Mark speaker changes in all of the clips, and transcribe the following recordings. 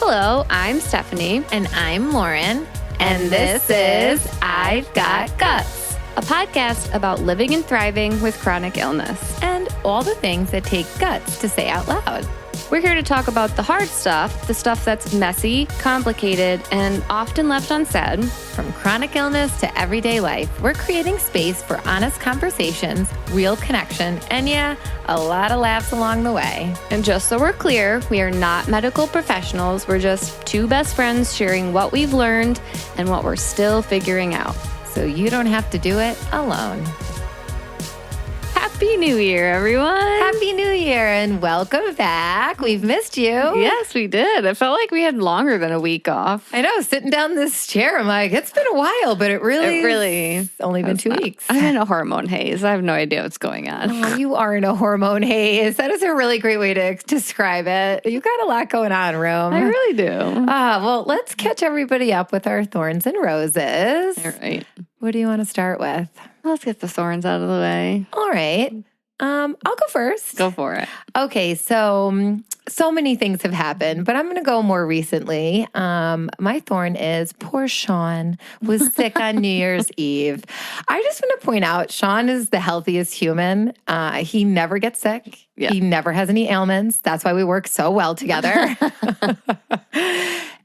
Speaker 1: Hello, I'm Stephanie.
Speaker 2: And I'm Lauren.
Speaker 1: And this is I've Got Guts, a podcast about living and thriving with chronic illness.
Speaker 2: And all the things that take guts to say out loud.
Speaker 1: We're here to talk about the hard stuff, the stuff that's messy, complicated, and often left unsaid.
Speaker 2: From chronic illness to everyday life, we're creating space for honest conversations, real connection, and a lot of laughs along the way.
Speaker 1: And just so we're clear, we are not medical professionals. We're just two best friends sharing what we've learned and what we're still figuring out.
Speaker 2: So you don't have to do it alone.
Speaker 1: Happy New Year, everyone.
Speaker 2: Happy New Year and welcome back. We've missed you.
Speaker 1: Yes, we did. It felt like we had longer than a week off.
Speaker 2: I know, sitting down this chair, I'm like, it's been a while, but it really it's only been 2 weeks.
Speaker 1: I'm in a hormone haze. I have no idea what's going on.
Speaker 2: Oh, you are in a hormone haze. That is a really great way to describe it. You got a lot going on, Rome.
Speaker 1: I really do.
Speaker 2: Well, let's catch everybody up with our thorns and roses.
Speaker 1: All right.
Speaker 2: What do you want to start with?
Speaker 1: Let's get the thorns out of the way.
Speaker 2: All right. I'll go first.
Speaker 1: Go for it.
Speaker 2: Okay, so many things have happened, but I'm going to go more recently. My thorn is poor Sean was sick on New Year's Eve. I just want to point out, Sean is the healthiest human. He never gets sick. Yeah. He never has any ailments. That's why we work so well together.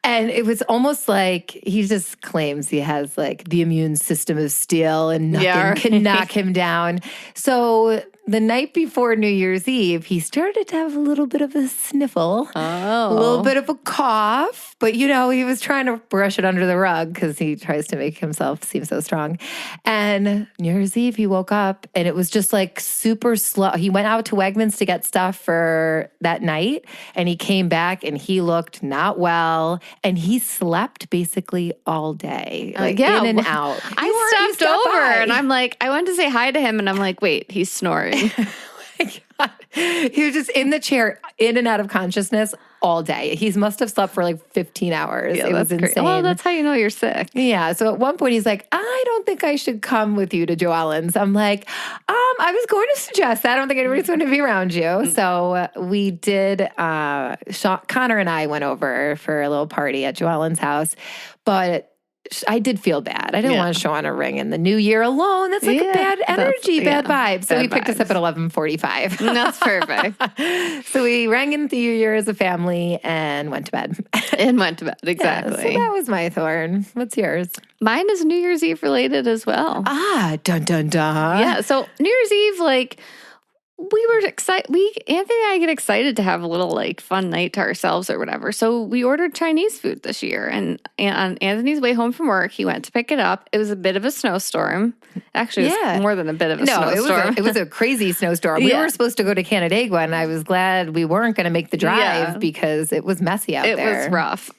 Speaker 2: And it was almost like he just claims he has like the immune system of steel and nothing can knock him down. So the night before New Year's Eve, he started to have a little bit of a sniffle, a little bit of a cough, but he was trying to brush it under the rug because he tries to make himself seem so strong. And New Year's Eve, he woke up and it was just like super slow. He went out to Wegmans to get stuff for that night and he came back and he looked not well and he slept basically all day, in and out.
Speaker 1: I stepped over and I'm like, I went to say hi to him and I'm like, wait, he's snoring.
Speaker 2: Oh my God. He was just in the chair, in and out of consciousness all day. He must have slept for like 15 hours.
Speaker 1: Yeah,
Speaker 2: it was insane.
Speaker 1: Well, that's how you know you're sick.
Speaker 2: Yeah. So at one point he's like, I don't think I should come with you to Joellen's. I'm like, I was going to suggest that. I don't think anybody's going to be around you. So we did, Connor and I went over for a little party at Joellen's house, but I did feel bad. I didn't want to show on a ring in the new year alone. That's like a bad energy, bad vibe. So he picked us up at 11:45.
Speaker 1: That's perfect.
Speaker 2: So we rang in the new year as a family and went to bed.
Speaker 1: Exactly.
Speaker 2: Yeah, so that was my thorn. What's yours?
Speaker 1: Mine is New Year's Eve related as well.
Speaker 2: Dun, dun, dun.
Speaker 1: Yeah. So New Year's Eve, we were excited. Anthony and I get excited to have a little fun night to ourselves or whatever. So we ordered Chinese food this year. And on Anthony's way home from work, he went to pick it up. It was a bit of a snowstorm. Actually, it was more than a bit of a snowstorm.
Speaker 2: It was a crazy snowstorm. We were supposed to go to Canandaigua, and I was glad we weren't going to make the drive because it was messy out there.
Speaker 1: It was rough.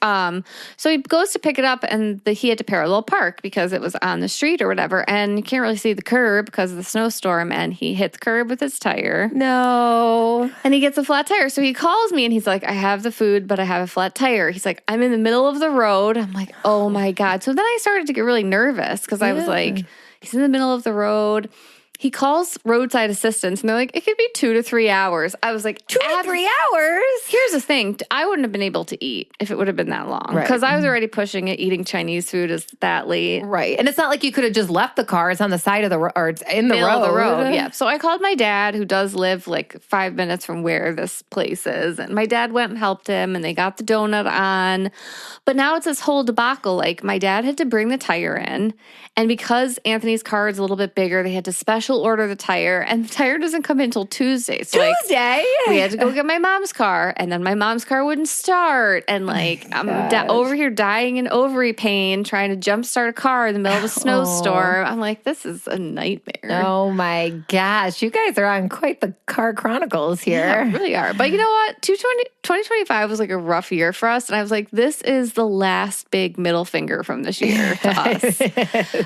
Speaker 1: So he goes to pick it up, and he had to parallel park because it was on the street or whatever. And you can't really see the curb because of the snowstorm. And he hit the curb with his tire.
Speaker 2: No.
Speaker 1: And he gets a flat tire. So he calls me and he's like, I have the food, but I have a flat tire. He's like, I'm in the middle of the road. I'm like, oh my God. So then I started to get really nervous because I was like, he's in the middle of the road. He calls roadside assistance, and they're like, it could be 2 to 3 hours. I was like,
Speaker 2: 2 to 3 hours?
Speaker 1: Here's the thing. I wouldn't have been able to eat if it would have been that long. Because I was already pushing it. Eating Chinese food is that late.
Speaker 2: Right. And it's not like you could have just left the car. It's on the side of the road, or it's in the
Speaker 1: middle
Speaker 2: road.
Speaker 1: Of the road. Yeah. So I called my dad, who does live 5 minutes from where this place is. And my dad went and helped him, and they got the donut on. But now it's this whole debacle. My dad had to bring the tire in. And because Anthony's car is a little bit bigger, they had to special order the tire. And the tire doesn't come in until Tuesday. So
Speaker 2: Tuesday?
Speaker 1: We had to go get my mom's car. And then my mom's car wouldn't start. And I'm over here dying in ovary pain, trying to jumpstart a car in the middle of a snowstorm. I'm like, this is a nightmare.
Speaker 2: Oh my gosh. You guys are on quite the car chronicles here.
Speaker 1: Yeah, we really are. But you know what? 2025 was a rough year for us. And I was like, this is the last big middle finger from this year to us.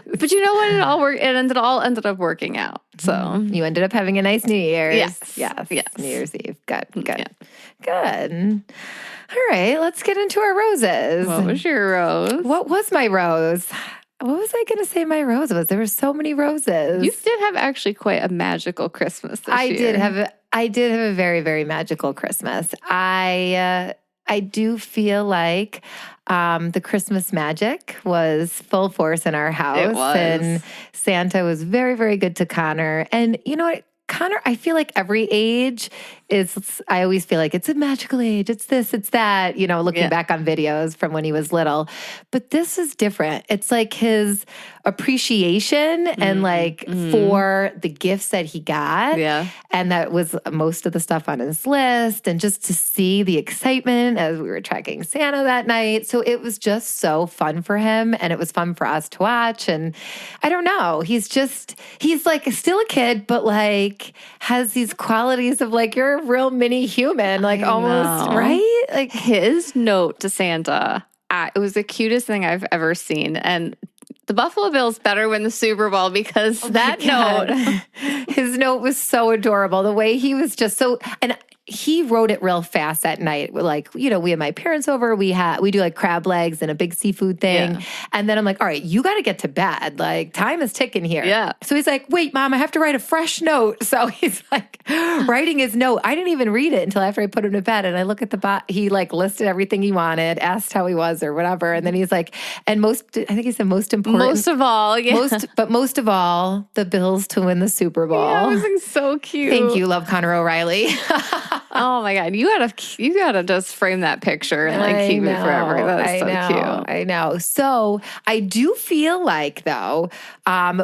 Speaker 1: But you know what? It all ended up working out. So
Speaker 2: you ended up having a nice New Year's.
Speaker 1: Yes.
Speaker 2: New Year's Eve. Good.
Speaker 1: Yeah.
Speaker 2: Good. All right, let's get into our roses.
Speaker 1: What was your rose?
Speaker 2: What was my rose? What was I going to say my rose was? There were so many roses.
Speaker 1: You did have actually quite a magical Christmas this year.
Speaker 2: I did have a very, very magical Christmas. I I do feel like the Christmas magic was full force in our house.
Speaker 1: It was.
Speaker 2: And Santa was very, very good to Connor. And you know what? Connor, I feel like every age I always feel like it's a magical age. It's this, it's that, looking back on videos from when he was little. But this is different. It's like his appreciation and for the gifts that he got.
Speaker 1: Yeah.
Speaker 2: And that was most of the stuff on his list. And just to see the excitement as we were tracking Santa that night. So it was just so fun for him. And it was fun for us to watch. And I don't know, he's like still a kid, but like has these qualities of like, you're a real mini human, like almost, right? Like
Speaker 1: his note to Santa, it was the cutest thing I've ever seen. And the Buffalo Bills better win the Super Bowl because that note.
Speaker 2: His note was so adorable. The way he was just so, and he wrote it real fast that night. Like, we had my parents over. We do like crab legs and a big seafood thing. Yeah. And then I'm like, all right, you got to get to bed. Like time is ticking here.
Speaker 1: Yeah.
Speaker 2: So he's like, wait, Mom, I have to write a fresh note. So he's like writing his note. I didn't even read it until after I put him to bed. And I look at he like listed everything he wanted, asked how he was or whatever. And then he's like, I think he said most important.
Speaker 1: Most of all, yeah.
Speaker 2: Most of all, the Bills to win the Super Bowl.
Speaker 1: Yeah, it was so cute.
Speaker 2: Thank you, love Connor O'Reilly.
Speaker 1: Oh my God. You gotta just frame that picture and keep it forever. That's so cute.
Speaker 2: I know. So I do feel like though, Connor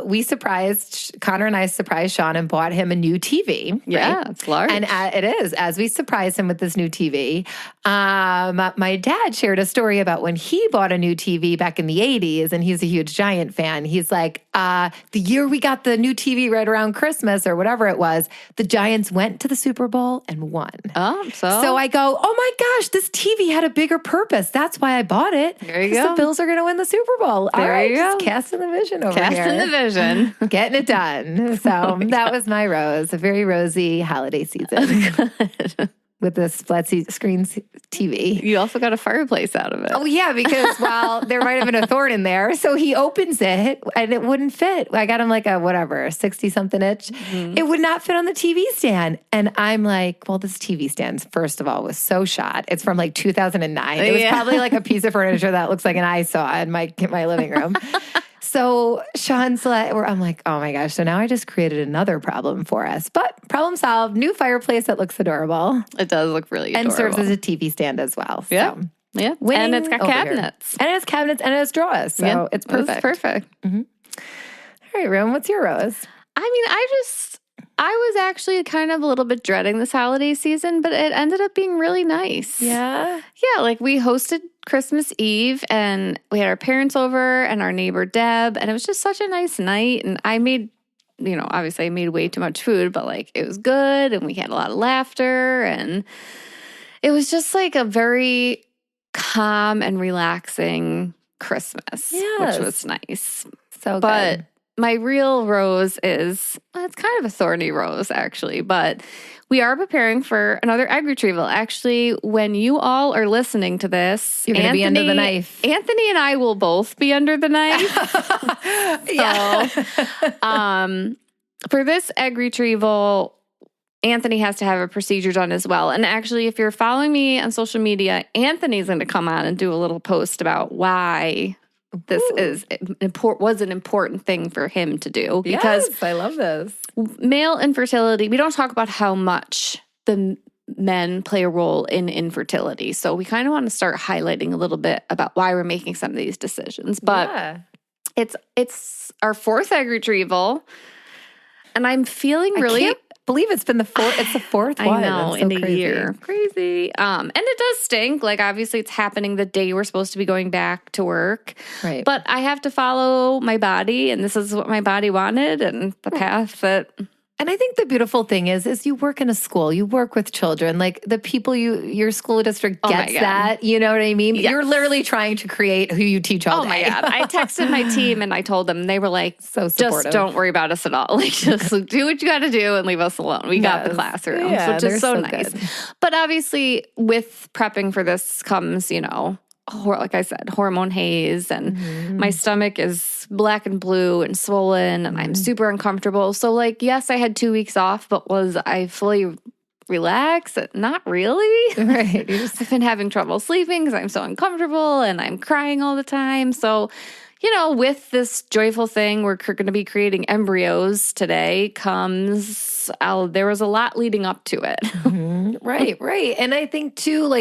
Speaker 2: and I surprised Sean and bought him a new TV. Right?
Speaker 1: Yeah, it's large.
Speaker 2: And it is, as we surprised him with this new TV. My dad shared a story about when he bought a new TV back in the 80s, and he's a huge Giant fan. He's like, the year we got the new TV right around Christmas or whatever it was, the Giants went to the Super Bowl and won.
Speaker 1: Oh,
Speaker 2: so I go, oh my gosh, this TV had a bigger purpose. That's why I bought it.
Speaker 1: There you go.
Speaker 2: The Bills are going to win the Super Bowl.
Speaker 1: There
Speaker 2: all right,
Speaker 1: you go.
Speaker 2: Just casting the vision over here.
Speaker 1: Casting the vision.
Speaker 2: Getting it done. So that was my rose. A very rosy holiday season.
Speaker 1: Good.
Speaker 2: With this flat screen TV.
Speaker 1: You also got a fireplace out of it.
Speaker 2: Oh, yeah, because, there might have been a thorn in there. So he opens it, and it wouldn't fit. I got him like a 60-something inch. Mm-hmm. It would not fit on the TV stand. And I'm like, well, this TV stand, first of all, was so shot. It's from like 2009. It was probably like a piece of furniture that looks like an eyesore in my living room. So Sean's like, I'm like, oh my gosh. So now I just created another problem for us. But problem solved. New fireplace that looks adorable.
Speaker 1: It does look really adorable.
Speaker 2: And serves as a TV stand as well.
Speaker 1: Yeah.
Speaker 2: So,
Speaker 1: yeah. And it's got cabinets.
Speaker 2: And it has cabinets and it has drawers. So it's perfect.
Speaker 1: It's perfect.
Speaker 2: Mm-hmm. All right, Rim, what's your rose?
Speaker 1: I mean, I was actually kind of a little bit dreading this holiday season, but it ended up being really nice.
Speaker 2: Yeah?
Speaker 1: Yeah, like we hosted Christmas Eve and we had our parents over and our neighbor Deb, and it was just such a nice night. And I made, obviously I made way too much food, but like it was good and we had a lot of laughter and it was just like a very calm and relaxing Christmas, which was nice.
Speaker 2: So good.
Speaker 1: But my real rose it's kind of a thorny rose, actually, but we are preparing for another egg retrieval. Actually, when you all are listening to this,
Speaker 2: you're going to be under the knife.
Speaker 1: Anthony and I will both be under the knife. For this egg retrieval, Anthony has to have a procedure done as well. And actually, if you're following me on social media, Anthony's going to come on and do a little post about why this was an important thing for him to do. Because
Speaker 2: yes, I love this.
Speaker 1: Male infertility, we don't talk about how much the men play a role in infertility. So we kind of want to start highlighting a little bit about why we're making some of these decisions. But it's our fourth egg retrieval. And I'm feeling really...
Speaker 2: I can't believe it's been the fourth one.
Speaker 1: I know, in a
Speaker 2: crazy.
Speaker 1: year. Crazy. And it does stink. Like, obviously, it's happening the day we're supposed to be going back to work.
Speaker 2: Right.
Speaker 1: But I have to follow my body, and this is what my body wanted, and the path that...
Speaker 2: And I think the beautiful thing is you work in a school, you work with children, like the people your school district gets that, you know what I mean?
Speaker 1: Yes.
Speaker 2: You're literally trying to create who you teach all day.
Speaker 1: Oh my God. I texted my team and I told them, they were like,
Speaker 2: so supportive.
Speaker 1: Just don't worry about us at all. Like, just do what you got to do and leave us alone. We got the classrooms, which is so nice. Good. But obviously with prepping for this comes, like I said, hormone haze, and my stomach is black and blue and swollen, and I'm super uncomfortable. So, like, yes, I had 2 weeks off, but was I fully relax. Not really.
Speaker 2: Right.
Speaker 1: I've been having trouble sleeping because I'm so uncomfortable and I'm crying all the time. So, with this joyful thing, we're going to be creating embryos today there was a lot leading up to it.
Speaker 2: Right. And I think too,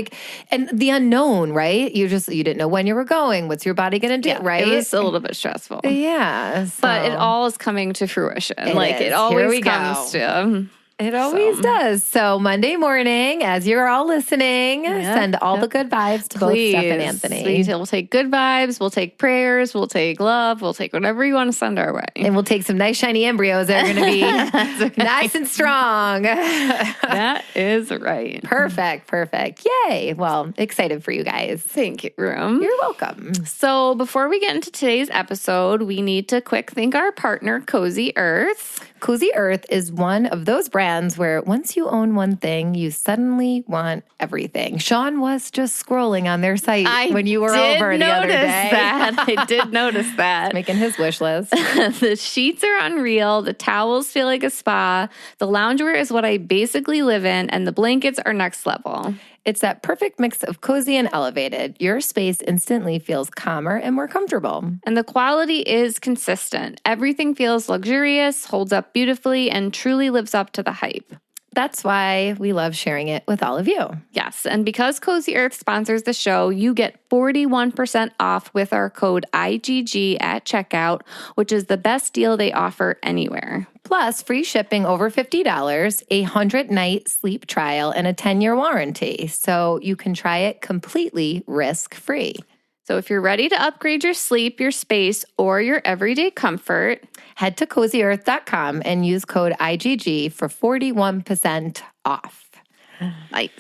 Speaker 2: and the unknown, right? You didn't know when you were going. What's your body going to do, right?
Speaker 1: It was a little bit stressful.
Speaker 2: Yeah.
Speaker 1: But it all is coming to fruition. It always comes to.
Speaker 2: It always does. So Monday morning, as you're all listening, send all the good vibes to both Steph and Anthony.
Speaker 1: We'll take good vibes. We'll take prayers. We'll take love. We'll take whatever you want to send our way.
Speaker 2: And we'll take some nice shiny embryos that are going to be nice and strong.
Speaker 1: That is right.
Speaker 2: Perfect. Yay. Well, excited for you guys.
Speaker 1: Thank you, Room.
Speaker 2: You're welcome.
Speaker 1: So before we get into today's episode, we need to quick thank our partner, Cozy Earth.
Speaker 2: Cozy Earth is one of those brands where once you own one thing, you suddenly want everything. Sean was just scrolling on their site when you were over the other day.
Speaker 1: I did notice that.
Speaker 2: Making his wish list.
Speaker 1: The sheets are unreal. The towels feel like a spa. The loungewear is what I basically live in, and the blankets are next level.
Speaker 2: It's that perfect mix of cozy and elevated. Your space instantly feels calmer and more comfortable.
Speaker 1: And the quality is consistent. Everything feels luxurious, holds up beautifully, and truly lives up to the hype.
Speaker 2: That's why we love sharing it with all of you.
Speaker 1: Yes, and because Cozy Earth sponsors the show, you get 41% off with our code IGG at checkout, which is the best deal they offer anywhere.
Speaker 2: Plus, free shipping over $50, a 100-night sleep trial, and a 10-year warranty. So you can try it completely risk-free.
Speaker 1: So if you're ready to upgrade your sleep, your space, or your everyday comfort,
Speaker 2: head to CozyEarth.com and use code IGG for 41% off.
Speaker 1: Nice.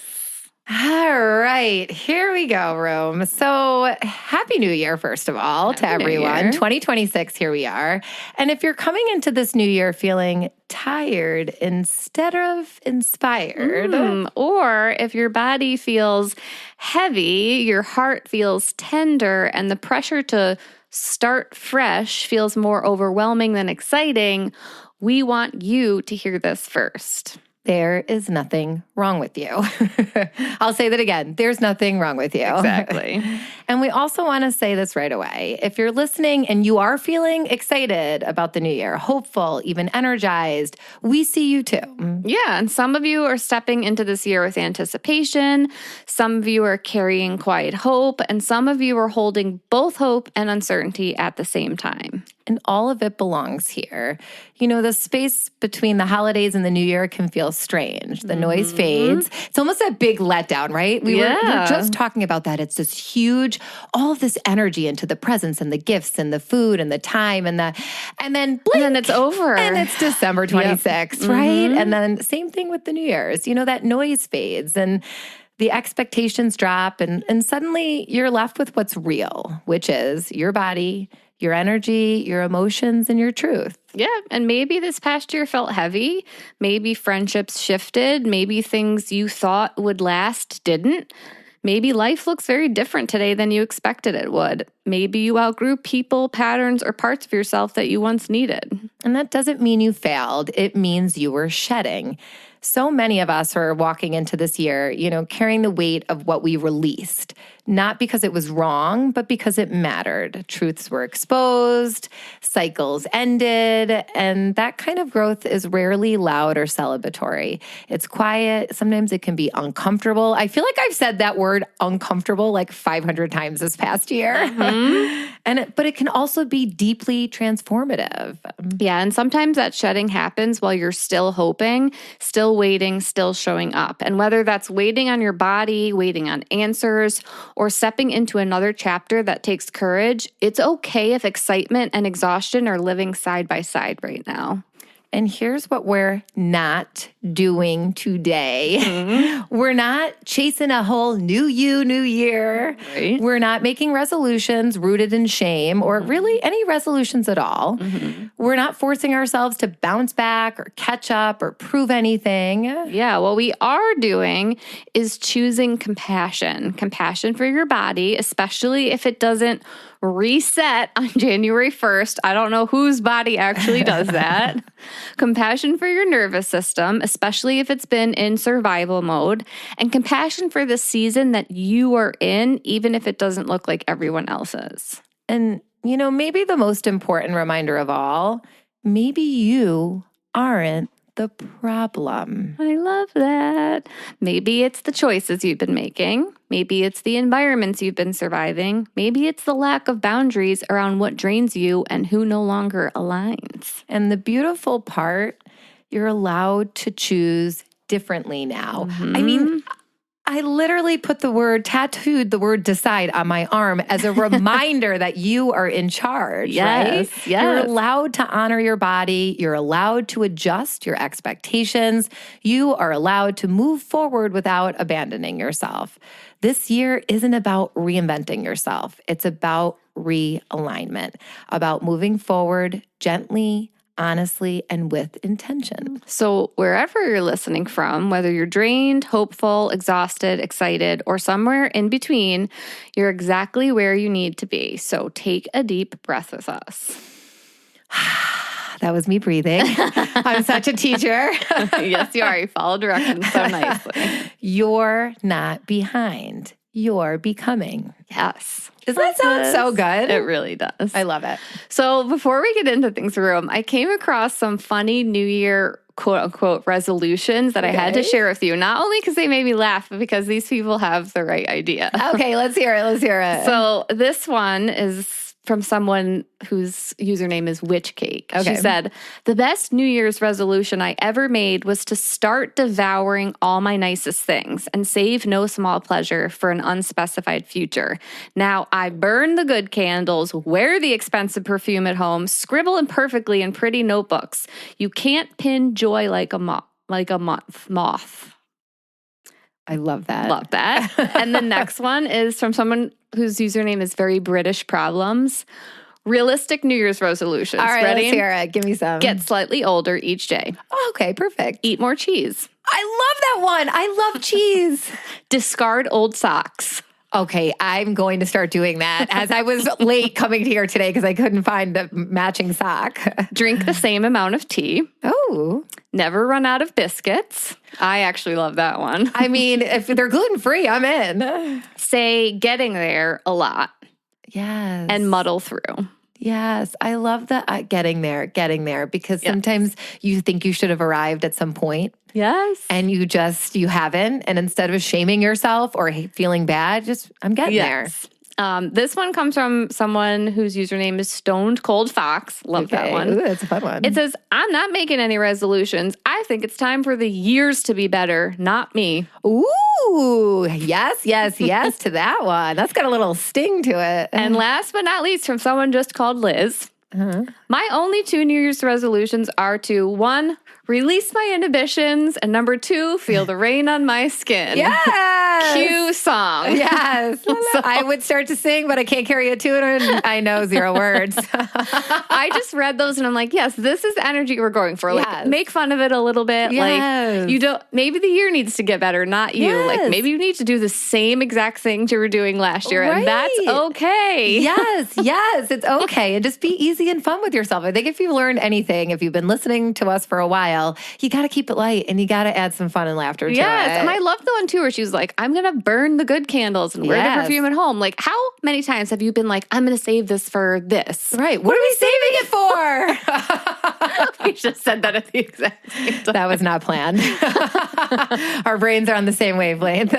Speaker 2: All right, here we go, Rome. So happy New Year, first of all, to everyone. 2026, here we are. And if you're coming into this new year feeling tired instead of inspired,
Speaker 1: or if your body feels heavy, your heart feels tender, and the pressure to start fresh feels more overwhelming than exciting, we want you to hear this first.
Speaker 2: There is nothing wrong with you. I'll say that again. There's nothing wrong with you.
Speaker 1: Exactly.
Speaker 2: And we also want to say this right away. If you're listening and you are feeling excited about the new year, hopeful, even energized, we see you too.
Speaker 1: Yeah. And some of you are stepping into this year with anticipation. Some of you are carrying quiet hope. And some of you are holding both hope and uncertainty at the same time.
Speaker 2: And all of it belongs here. The space between the holidays and the new year can feel strange. The noise fades. It's almost a big letdown, right? We were just talking about that. It's this huge, all of this energy into the presents and the gifts and the food and the time and then blink.
Speaker 1: And then it's over.
Speaker 2: And it's December 26th, right? And then same thing with the New Year's. That noise fades and the expectations drop and suddenly you're left with what's real, which is your body, your energy, your emotions, and your truth.
Speaker 1: Yeah. And maybe this past year felt heavy. Maybe friendships shifted. Maybe things you thought would last didn't. Maybe life looks very different today than you expected it would. Maybe you outgrew people, patterns, or parts of yourself that you once needed.
Speaker 2: And that doesn't mean you failed. It means you were shedding. So many of us are walking into this year, carrying the weight of what we released, not because it was wrong, but because it mattered. Truths were exposed, cycles ended, and that kind of growth is rarely loud or celebratory. It's quiet. Sometimes it can be uncomfortable. I feel like I've said that word uncomfortable like 500 times this past year. But it can also be deeply transformative.
Speaker 1: Yeah, and sometimes that shedding happens while you're still hoping, still waiting, still showing up. And whether that's waiting on your body, waiting on answers, or stepping into another chapter that takes courage, it's okay if excitement and exhaustion are living side by side right now.
Speaker 2: And here's what we're not doing today. We're not chasing a whole new year.
Speaker 1: Right.
Speaker 2: We're not making resolutions rooted in shame or really any resolutions at all. We're not forcing ourselves to bounce back or catch up or prove anything.
Speaker 1: Yeah, what we are doing is choosing compassion for your body, especially if it doesn't reset on January 1st. I don't know whose body actually does that. Compassion for your nervous system, especially if it's been in survival mode, and compassion for the season that you are in, even if it doesn't look like everyone else's.
Speaker 2: And, maybe the most important reminder of all, maybe you aren't the problem.
Speaker 1: I love that. Maybe it's the choices you've been making. Maybe it's the environments you've been surviving. Maybe it's the lack of boundaries around what drains you and who no longer aligns.
Speaker 2: And the beautiful part, you're allowed to choose differently now.
Speaker 1: Mm-hmm.
Speaker 2: I mean, I literally tattooed the word decide on my arm as a reminder that you are in charge, right?
Speaker 1: Yes.
Speaker 2: You're allowed to honor your body. You're allowed to adjust your expectations. You are allowed to move forward without abandoning yourself. This year isn't about reinventing yourself. It's about realignment, about moving forward gently, honestly, and with intention.
Speaker 1: So wherever you're listening from, whether you're drained, hopeful, exhausted, excited, or somewhere in between, you're exactly where you need to be. So take a deep breath with us.
Speaker 2: That was me breathing. I'm such a teacher.
Speaker 1: Yes, you are. You follow directions so nicely.
Speaker 2: You're not behind. You're becoming.
Speaker 1: Yes.
Speaker 2: Doesn't that sound so good?
Speaker 1: It really does.
Speaker 2: I love it.
Speaker 1: So before we get into things room, I came across some funny New Year quote unquote resolutions that I had to share with you, not only because they made me laugh, but because these people have the right idea.
Speaker 2: Okay, let's hear it.
Speaker 1: So this one is from someone whose username is Witch Cake.
Speaker 2: Okay.
Speaker 1: She said, "The best New Year's resolution I ever made was to start devouring all my nicest things and save no small pleasure for an unspecified future. Now I burn the good candles, wear the expensive perfume at home, scribble imperfectly in pretty notebooks. You can't pin joy like a moth."
Speaker 2: I love that.
Speaker 1: Love that. And the next one is from someone whose username is Very British Problems. Realistic New Year's resolutions.
Speaker 2: All right,
Speaker 1: Ready?
Speaker 2: let's hear it. Give me some.
Speaker 1: Get slightly older each day.
Speaker 2: Oh, okay, perfect.
Speaker 1: Eat more cheese.
Speaker 2: I love that one. I love cheese.
Speaker 1: Discard old socks.
Speaker 2: Okay, I'm going to start doing that as I was late coming here today because I couldn't find a matching sock.
Speaker 1: Drink the same amount of tea.
Speaker 2: Oh.
Speaker 1: Never run out of biscuits. I actually love that one.
Speaker 2: I mean, if they're gluten-free, I'm in.
Speaker 1: Say getting there a lot.
Speaker 2: Yes.
Speaker 1: And muddle through.
Speaker 2: Yes, I love that getting there, because sometimes you think you should have arrived at some point.
Speaker 1: Yes.
Speaker 2: And you haven't. And instead of shaming yourself or feeling bad, I'm getting there.
Speaker 1: This one comes from someone whose username is Stoned Cold Fox. Love that one.
Speaker 2: Ooh, that's a fun one.
Speaker 1: It says, "I'm not making any resolutions. I think it's time for the years to be better, not me."
Speaker 2: Ooh, yes to that one. That's got a little sting to it.
Speaker 1: And last but not least, from someone just called Liz. My only 2 New Year's resolutions are to 1, release my inhibitions, and 2, feel the rain on my skin.
Speaker 2: Yes.
Speaker 1: Cue song.
Speaker 2: Yes. So, I would start to sing, but I can't carry a tune and I know 0 words.
Speaker 1: I just read those and I'm like, yes, this is the energy we're going for. Like,
Speaker 2: yes.
Speaker 1: Make fun of it a little bit.
Speaker 2: Yes.
Speaker 1: Like, maybe the year needs to get better, not you.
Speaker 2: Yes.
Speaker 1: Like, maybe you need to do the same exact things you were doing last year, and that's okay.
Speaker 2: Yes, it's okay. And just be easy and fun with yourself. I think if you've learned anything, if you've been listening to us for a while, you got to keep it light and you got to add some fun and laughter to it.
Speaker 1: Yes, and I love the one too where she's like, I'm going to burn the good candles and wear the perfume at home. Like, how many times have you been like, I'm going to save this for this?
Speaker 2: Right. What are we saving it for?
Speaker 1: We just said that at the exact same time.
Speaker 2: That was not planned. Our brains are on the same wavelength.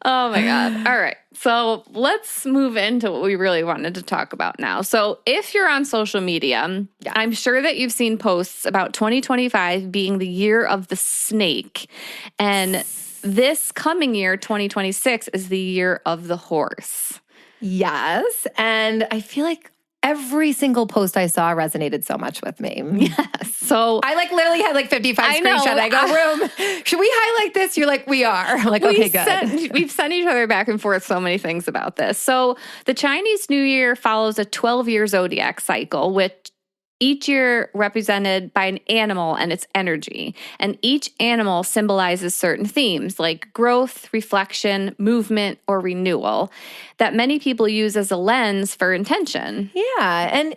Speaker 1: Oh my God. All right. So let's move into what we really wanted to talk about now. So if you're on social media, I'm sure that you've seen posts about 2025 being the year of the snake. And this coming year, 2026, is the year of the horse.
Speaker 2: Yes. And I feel like every single post I saw resonated so much with me.
Speaker 1: Yes. So
Speaker 2: I literally had 55 screenshots. I go, room, should we highlight this? You're like, we are. I'm like, okay, good.
Speaker 1: We've sent each other back and forth so many things about this. So the Chinese New Year follows a 12-year zodiac cycle, which each year represented by an animal and its energy. And each animal symbolizes certain themes like growth, reflection, movement, or renewal that many people use as a lens for intention.
Speaker 2: Yeah. And,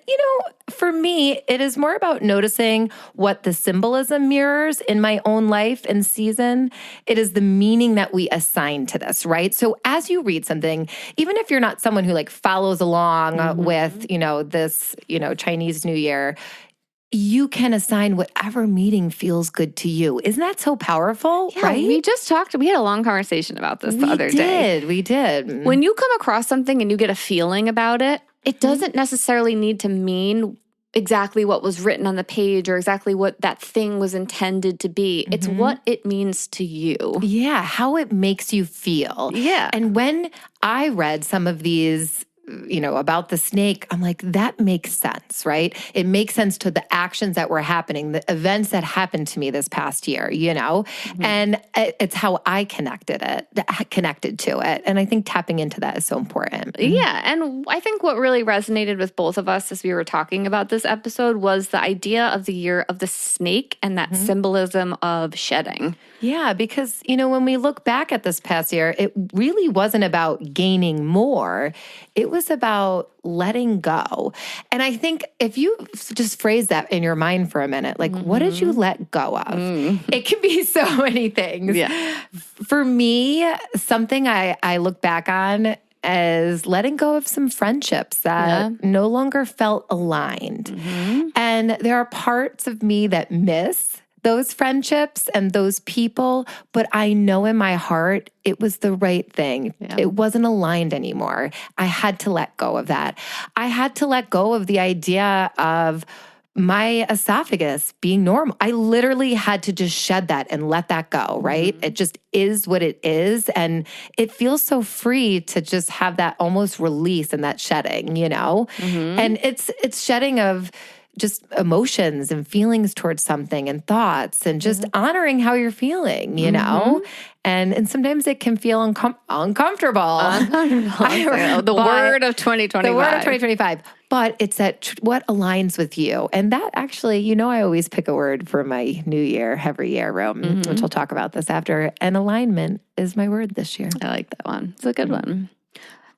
Speaker 2: for me, it is more about noticing what the symbolism mirrors in my own life and season. It is the meaning that we assign to this, right? So as you read something, even if you're not someone who follows along with, this, Chinese New Year, you can assign whatever meaning feels good to you. Isn't that so powerful?
Speaker 1: Yeah,
Speaker 2: right?
Speaker 1: We had a long conversation about this the other day.
Speaker 2: We did.
Speaker 1: When you come across something and you get a feeling about it, it doesn't necessarily need to mean exactly what was written on the page or exactly what that thing was intended to be. It's what it means to you.
Speaker 2: Yeah, how it makes you feel.
Speaker 1: Yeah.
Speaker 2: And when I read some of these, about the snake, I'm like, that makes sense, right? It makes sense to the actions that were happening, the events that happened to me this past year, and it's how I connected to it. And I think tapping into that is so important.
Speaker 1: Yeah. And I think what really resonated with both of us as we were talking about this episode was the idea of the year of the snake and that symbolism of shedding.
Speaker 2: Yeah, because, when we look back at this past year, it really wasn't about gaining more. It was about letting go. And I think if you just phrase that in your mind for a minute, what did you let go of? It can be so many things.
Speaker 1: Yeah.
Speaker 2: For me, something I look back on as letting go of some friendships that no longer felt aligned. And there are parts of me that miss those friendships and those people, but I know in my heart it was the right thing. Yeah. It wasn't aligned anymore. I had to let go of that. I had to let go of the idea of my esophagus being normal. I literally had to just shed that and let that go, right? It just is what it is. And it feels so free to just have that almost release and that shedding, And it's shedding of just emotions and feelings towards something and thoughts and just honoring how you're feeling, And sometimes it can feel uncomfortable.
Speaker 1: The word of 2025.
Speaker 2: The word of 2025. But it's that what aligns with you. And that actually, I always pick a word for my new year, every year, which we'll talk about this after. And alignment is my word this year.
Speaker 1: I like that one. It's a good one.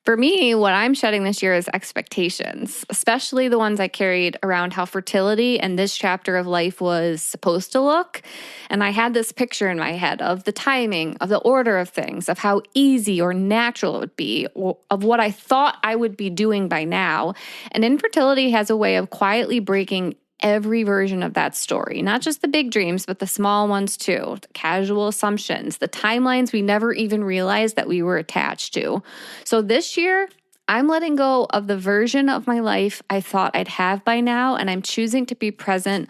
Speaker 1: For me, what I'm shedding this year is expectations, especially the ones I carried around how fertility and this chapter of life was supposed to look. And I had this picture in my head of the timing, of the order of things, of how easy or natural it would be, or of what I thought I would be doing by now. And infertility has a way of quietly breaking every version of that story, not just the big dreams, but the small ones too, the casual assumptions, the timelines we never even realized that we were attached to. So this year, I'm letting go of the version of my life I thought I'd have by now, and I'm choosing to be present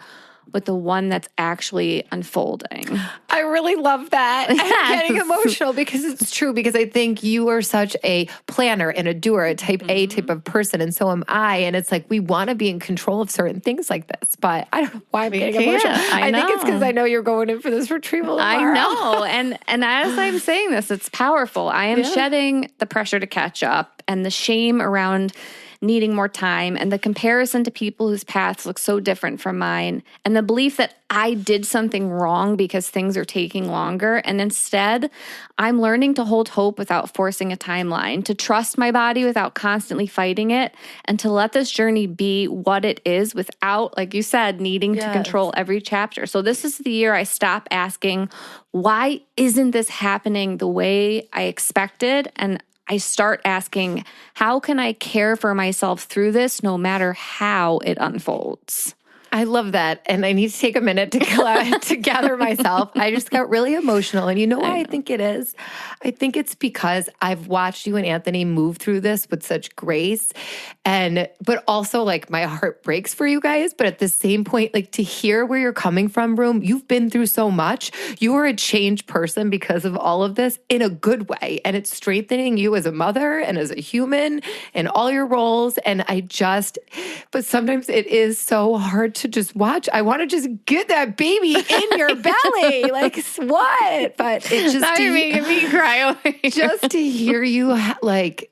Speaker 1: with the one that's actually unfolding.
Speaker 2: I really love that. Yes. I'm getting emotional because it's true, because I think you are such a planner and a doer, a type A type of person, and so am I. And it's we want to be in control of certain things like this, but I don't know why I'm getting emotional. I think it's because I know you're going in for this retrieval tomorrow.
Speaker 1: I know. And as I'm saying this, it's powerful. I am shedding the pressure to catch up and the shame around needing more time and the comparison to people whose paths look so different from mine and the belief that I did something wrong because things are taking longer. And instead, I'm learning to hold hope without forcing a timeline, to trust my body without constantly fighting it, and to let this journey be what it is without, like you said, needing to control every chapter. So this is the year I stop asking, why isn't this happening the way I expected? And I start asking, how can I care for myself through this no matter how it unfolds?
Speaker 2: I love that. And I need to take a minute to gather myself. I just got really emotional. And you know why I think it is? I think it's because I've watched you and Anthony move through this with such grace. But also my heart breaks for you guys. But at the same point, to hear where you're coming from, Room, you've been through so much. You are a changed person because of all of this in a good way. And it's strengthening you as a mother and as a human in all your roles. And but sometimes it is so hard to to just watch. I want to just get that baby in your belly. Like, what? But it just...
Speaker 1: Now you're making me cry over here.
Speaker 2: Just to hear you,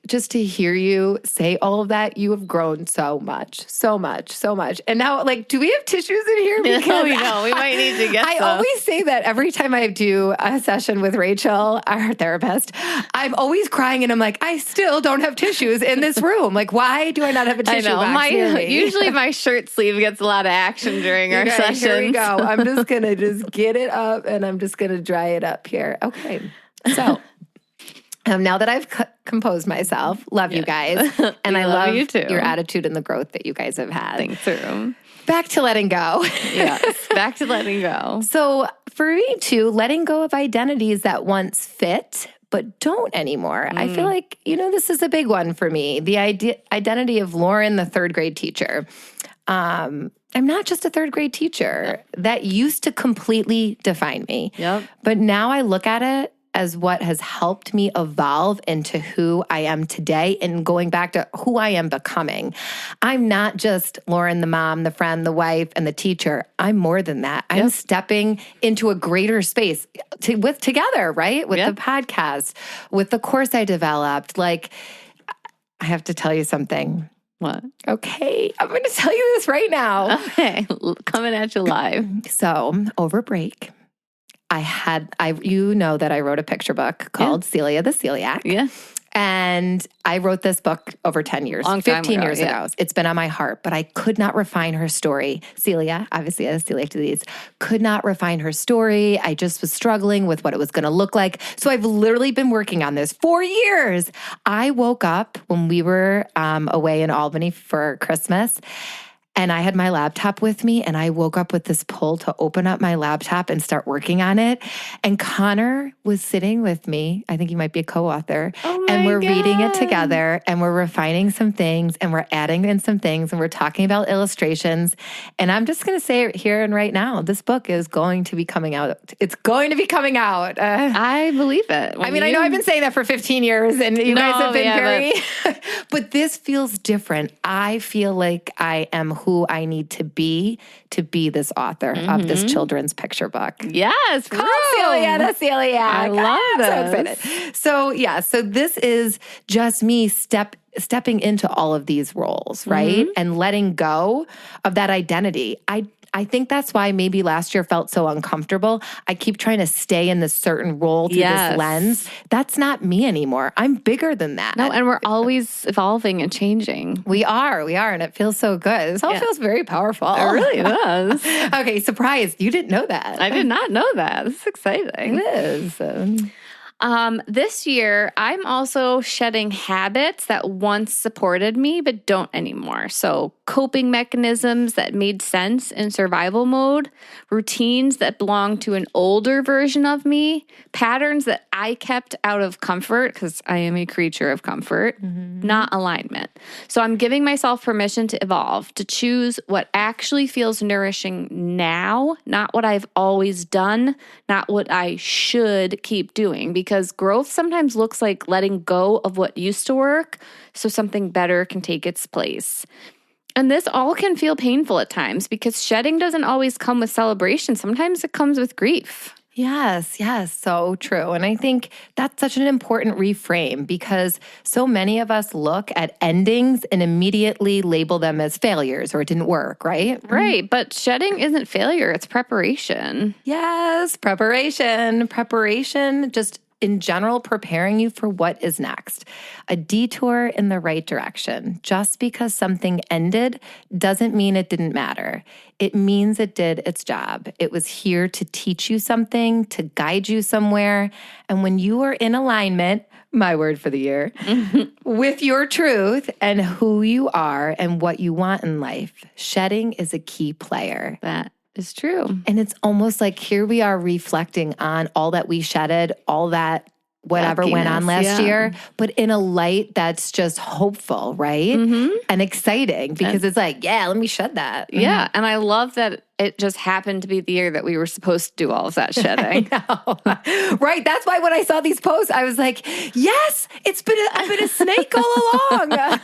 Speaker 2: just to hear you say all of that, you have grown so much, so much, so much. And now, do we have tissues in here?
Speaker 1: Because we might need to get
Speaker 2: I
Speaker 1: some.
Speaker 2: always say that every time I do a session with Rachel, our therapist, I'm always crying and I'm like, I still don't have tissues in this room. Like, why do I not have a tissue box near me?
Speaker 1: Usually my shirt sleeve gets a lot of action during our sessions.
Speaker 2: Here we go. I'm just going to just get it up and I'm just going to dry it up here. Okay. So now that I've composed myself, love you guys. And I love
Speaker 1: you too.
Speaker 2: Your attitude and the growth that you guys have had.
Speaker 1: Thanks, Rue.
Speaker 2: Back to letting go.
Speaker 1: Yes, back to letting go.
Speaker 2: So for me too, letting go of identities that once fit but don't anymore. I feel like, this is a big one for me. The identity of Lauren, the third grade teacher. I'm not just a third grade teacher. That used to completely define me.
Speaker 1: Yep.
Speaker 2: But now I look at it as what has helped me evolve into who I am today and going back to who I am becoming. I'm not just Lauren, the mom, the friend, the wife, and the teacher. I'm more than that. I'm stepping into a greater space together, right? With the podcast, with the course I developed. I have to tell you something.
Speaker 1: What?
Speaker 2: Okay, I'm going to tell you this right now.
Speaker 1: Okay, coming at you live.
Speaker 2: So over break, you know that I wrote a picture book called Celia the Celiac.
Speaker 1: Yeah.
Speaker 2: And I wrote this book over 10 years, 15 years ago. It's been on my heart, but I could not refine her story. Celia, obviously has celiac disease, could not refine her story. I just was struggling with what it was going to look like. So I've literally been working on this for years. I woke up when we were away in Albany for Christmas, and I had my laptop with me, and I woke up with this pull to open up my laptop and start working on it. And Connor was sitting with me. I think he might be a co-author. And we're reading it together, and we're refining some things, and we're adding in some things, and we're talking about illustrations. And I'm just going to say it here and right now, this book is going to be coming out. It's going to be coming out.
Speaker 1: I believe it.
Speaker 2: I know I've been saying that for 15 years, and you guys have been very... But this feels different. I feel like I am who I need to be this author of this children's picture book.
Speaker 1: Yes,
Speaker 2: called Celia the Celiac.
Speaker 1: I love this.
Speaker 2: So excited. So this is just me stepping into all of these roles, right? And letting go of that identity. I think that's why maybe last year felt so uncomfortable. I keep trying to stay in this certain role through this lens. That's not me anymore. I'm bigger than that.
Speaker 1: No, and we're always evolving and changing.
Speaker 2: We are, and it feels so good. This all feels very powerful.
Speaker 1: It really does.
Speaker 2: Okay, surprise. You didn't know that.
Speaker 1: I did not know that. This is exciting.
Speaker 2: It is.
Speaker 1: This year, I'm also shedding habits that once supported me but don't anymore. So coping mechanisms that made sense in survival mode, routines that belong to an older version of me, patterns that I kept out of comfort because I am a creature of comfort, not alignment. So I'm giving myself permission to evolve, to choose what actually feels nourishing now, not what I've always done, not what I should keep doing, because growth sometimes looks like letting go of what used to work so something better can take its place. And this all can feel painful at times because shedding doesn't always come with celebration. Sometimes it comes with grief.
Speaker 2: Yes, so true. And I think that's such an important reframe because so many of us look at endings and immediately label them as failures or it didn't work, right?
Speaker 1: Right, but shedding isn't failure, it's preparation.
Speaker 2: Yes, preparation, just in general, preparing you for what is next. A detour in the right direction. Just because something ended doesn't mean it didn't matter. It means it did its job. It was here to teach you something, to guide you somewhere. And when you are in alignment, my word for the year, with your truth and who you are and what you want in life, shedding is a key player.
Speaker 1: That is true.
Speaker 2: And it's almost like here we are reflecting on all that we shedded, all that whatever went on last year, but in a light that's just hopeful, right? And exciting because it's like, let me shed that.
Speaker 1: Yeah. And I love that it just happened to be the year that we were supposed to do all of that shedding.
Speaker 2: I know. Right. That's why when I saw these posts, I was like, yes, I've been a snake all along.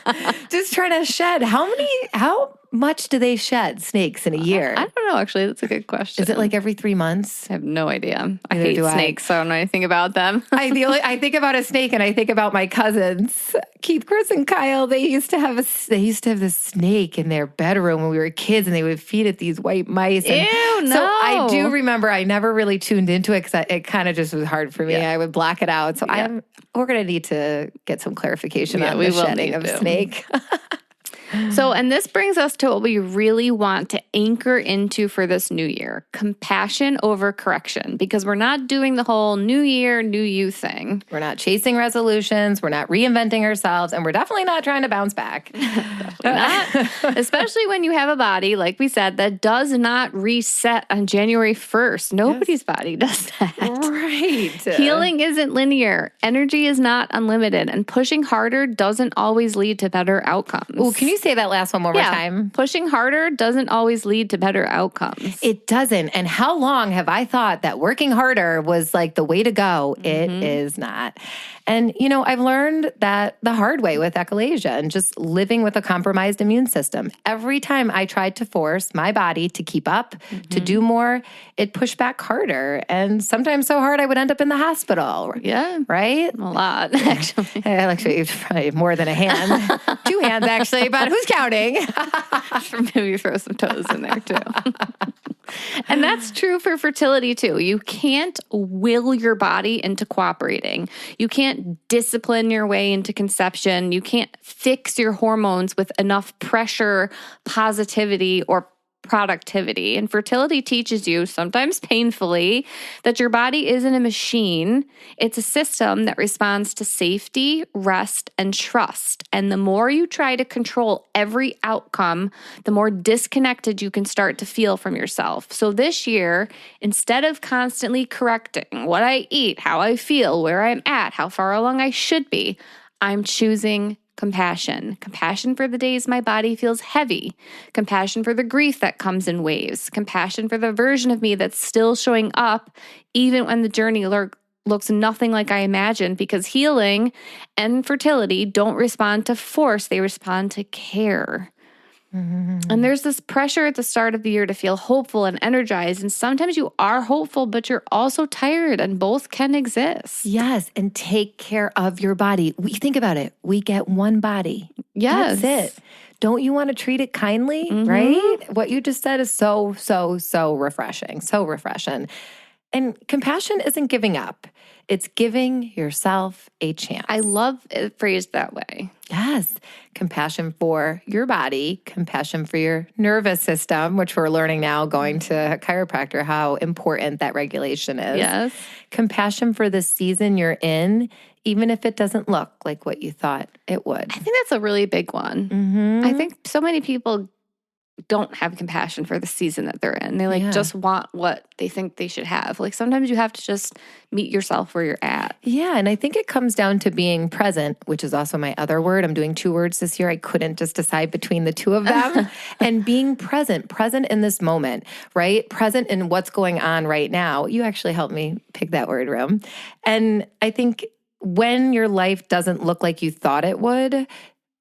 Speaker 2: Just trying to shed. How much do they shed, snakes, in a year?
Speaker 1: I don't know, actually. That's a good question.
Speaker 2: Is it like every 3 months?
Speaker 1: I have no idea. I
Speaker 2: Neither
Speaker 1: hate
Speaker 2: do I.
Speaker 1: snakes, so I don't know anything about them.
Speaker 2: I think about a snake and I think about my cousins, Keith, Chris, and Kyle. They used to have this snake in their bedroom when we were kids, and they would feed it these white mice. And
Speaker 1: Ew, no.
Speaker 2: So I do remember I never really tuned into it because it kind of just was hard for me.
Speaker 1: Yeah.
Speaker 2: I would block it out. So we're going to need to get some clarification on the shedding of snake.
Speaker 1: So, and this brings us to what we really want to anchor into for this new year: compassion over correction, because we're not doing the whole new year, new you thing.
Speaker 2: We're not chasing resolutions. We're not reinventing ourselves. And we're definitely not trying to bounce back.
Speaker 1: Not, especially when you have a body, like we said, that does not reset on January 1st. Nobody's body does that.
Speaker 2: Right.
Speaker 1: Healing isn't linear. Energy is not unlimited. And pushing harder doesn't always lead to better outcomes.
Speaker 2: Oh, can you say that last one more time?
Speaker 1: Pushing harder doesn't always lead to better outcomes.
Speaker 2: It doesn't. And how long have I thought that working harder was like the way to go? It is not. And, I've learned that the hard way with echolalia and just living with a compromised immune system. Every time I tried to force my body to keep up, to do more, it pushed back harder. And sometimes so hard I would end up in the hospital.
Speaker 1: Yeah.
Speaker 2: Right?
Speaker 1: A lot, actually.
Speaker 2: Actually, probably more than a hand. 2 hands, actually, but who's counting?
Speaker 1: Maybe throw some toes in there, too. And that's true for fertility, too. You can't will your body into cooperating. You can't discipline your way into conception. You can't fix your hormones with enough pressure, positivity, or productivity. And fertility teaches you, sometimes painfully, that your body isn't a machine. It's a system that responds to safety, rest, and trust. And the more you try to control every outcome, the more disconnected you can start to feel from yourself. So this year, instead of constantly correcting what I eat, how I feel, where I'm at, how far along I should be, I'm choosing compassion. Compassion for the days my body feels heavy. Compassion for the grief that comes in waves. Compassion for the version of me that's still showing up even when the journey looks nothing like I imagined, because healing and fertility don't respond to force, they respond to care. And there's this pressure at the start of the year to feel hopeful and energized. And sometimes you are hopeful, but you're also tired, and both can exist.
Speaker 2: Yes. And take care of your body. We think about it. We get one body.
Speaker 1: Yes.
Speaker 2: That's it. Don't you want to treat it kindly? Right? What you just said is so refreshing. So refreshing. And compassion isn't giving up. It's giving yourself a chance.
Speaker 1: I love it phrased that way.
Speaker 2: Yes. Compassion for your body, compassion for your nervous system, which we're learning now going to a chiropractor, how important that regulation is.
Speaker 1: Yes.
Speaker 2: Compassion for the season you're in, even if it doesn't look like what you thought it would.
Speaker 1: I think that's a really big one. I think so many people don't have compassion for the season that they're in. They just want what they think they should have. Like sometimes you have to just meet yourself where you're at.
Speaker 2: Yeah. And I think it comes down to being present, which is also my other word. I'm doing 2 words this year. I couldn't just decide between the 2 of them. And being present in this moment, right? Present in what's going on right now. You actually helped me pick that word, Rim. And I think when your life doesn't look like you thought it would,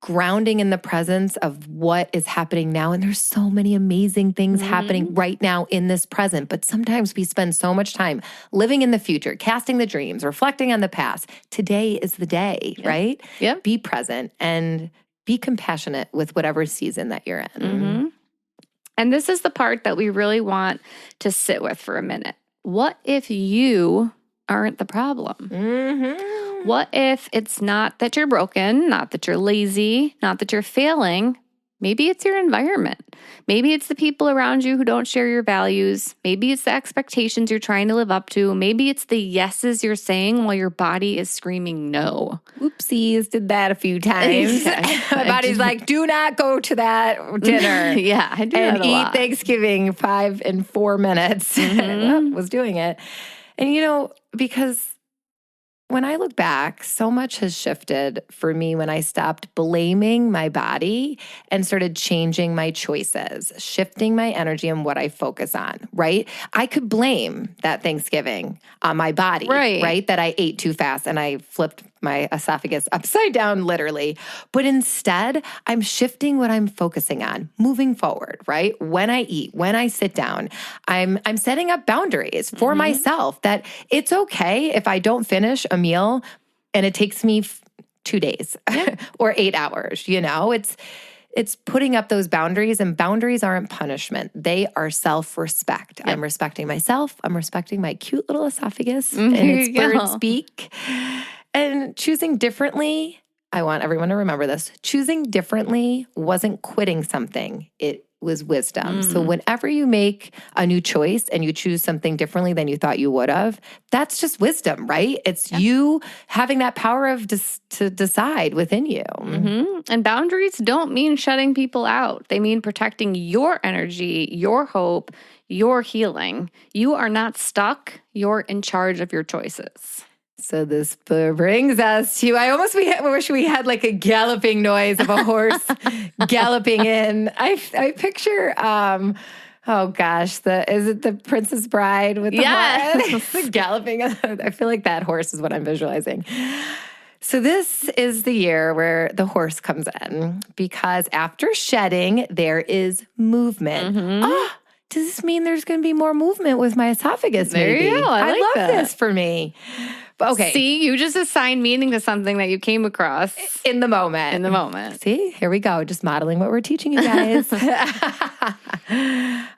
Speaker 2: grounding in the presence of what is happening now. And there's so many amazing things happening right now in this present. But sometimes we spend so much time living in the future, casting the dreams, reflecting on the past. Today is the day, right?
Speaker 1: Yeah.
Speaker 2: Be present and be compassionate with whatever season that you're in.
Speaker 1: And this is the part that we really want to sit with for a minute. What if you aren't the problem? What if it's not that you're broken, not that you're lazy, not that you're failing? Maybe it's your environment. Maybe it's the people around you who don't share your values. Maybe it's the expectations you're trying to live up to. Maybe it's the yeses you're saying while your body is screaming no.
Speaker 2: Oopsies, did that a few times. My body's like, do not go to that dinner.
Speaker 1: Yeah, I do that
Speaker 2: and
Speaker 1: a
Speaker 2: eat
Speaker 1: lot.
Speaker 2: Thanksgiving 5 and 4 minutes. Was doing it. And because when I look back, so much has shifted for me when I stopped blaming my body and started changing my choices, shifting my energy and what I focus on, right? I could blame that Thanksgiving on my body, right? That I ate too fast and I flipped my esophagus upside down, literally. But instead, I'm shifting what I'm focusing on moving forward, right? When I eat, when I sit down, I'm setting up boundaries for myself that it's okay if I don't finish a meal and it takes me 2 days or 8 hours, It's putting up those boundaries, and boundaries aren't punishment. They are self-respect. I'm respecting myself. I'm respecting my cute little esophagus and its bird speak. And choosing differently, I want everyone to remember this. Choosing differently wasn't quitting something. It was wisdom. So whenever you make a new choice and you choose something differently than you thought you would have, that's just wisdom, right? It's you having that power of to decide within you.
Speaker 1: And boundaries don't mean shutting people out. They mean protecting your energy, your hope, your healing. You are not stuck. You're in charge of your choices.
Speaker 2: So this brings us to, I almost wish we had like a galloping noise of a horse galloping in. I picture, oh gosh, is it the Princess Bride with the horse galloping? I feel like that horse is what I'm visualizing. So this is the year where the horse comes in, because after shedding, there is movement. Does this mean there's going to be more movement with my esophagus?
Speaker 1: There
Speaker 2: maybe?
Speaker 1: you go. I like
Speaker 2: love this for me. Okay.
Speaker 1: See, you just assigned meaning to something that you came across
Speaker 2: in the moment. See, here we go. Just modeling what we're teaching you guys.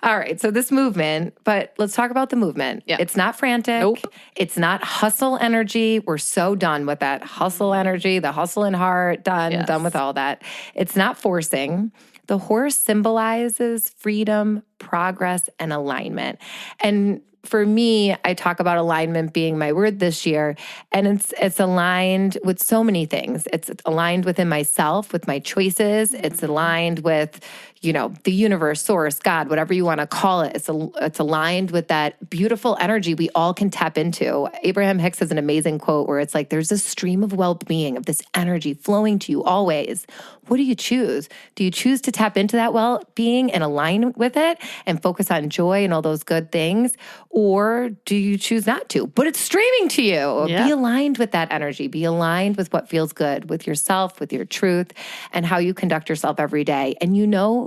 Speaker 2: All right. So this movement, but let's talk about the movement.
Speaker 1: Yeah.
Speaker 2: It's not frantic.
Speaker 1: Nope.
Speaker 2: It's not hustle energy. We're so done with that hustle energy, the hustle and heart, done with all that. It's not forcing. The horse symbolizes freedom, progress, and alignment. And for me, I talk about alignment being my word this year, and it's aligned with so many things. It's aligned within myself, with my choices. It's aligned with, the universe, source, God, whatever you want to call it. It's aligned with that beautiful energy we all can tap into. Abraham Hicks has an amazing quote where it's like, there's a stream of well-being, of this energy flowing to you always. What do you choose? Do you choose to tap into that well-being and align with it and focus on joy and all those good things? Or do you choose not to? But it's streaming to you. Yep. Be aligned with that energy. Be aligned with what feels good, with yourself, with your truth, and how you conduct yourself every day. And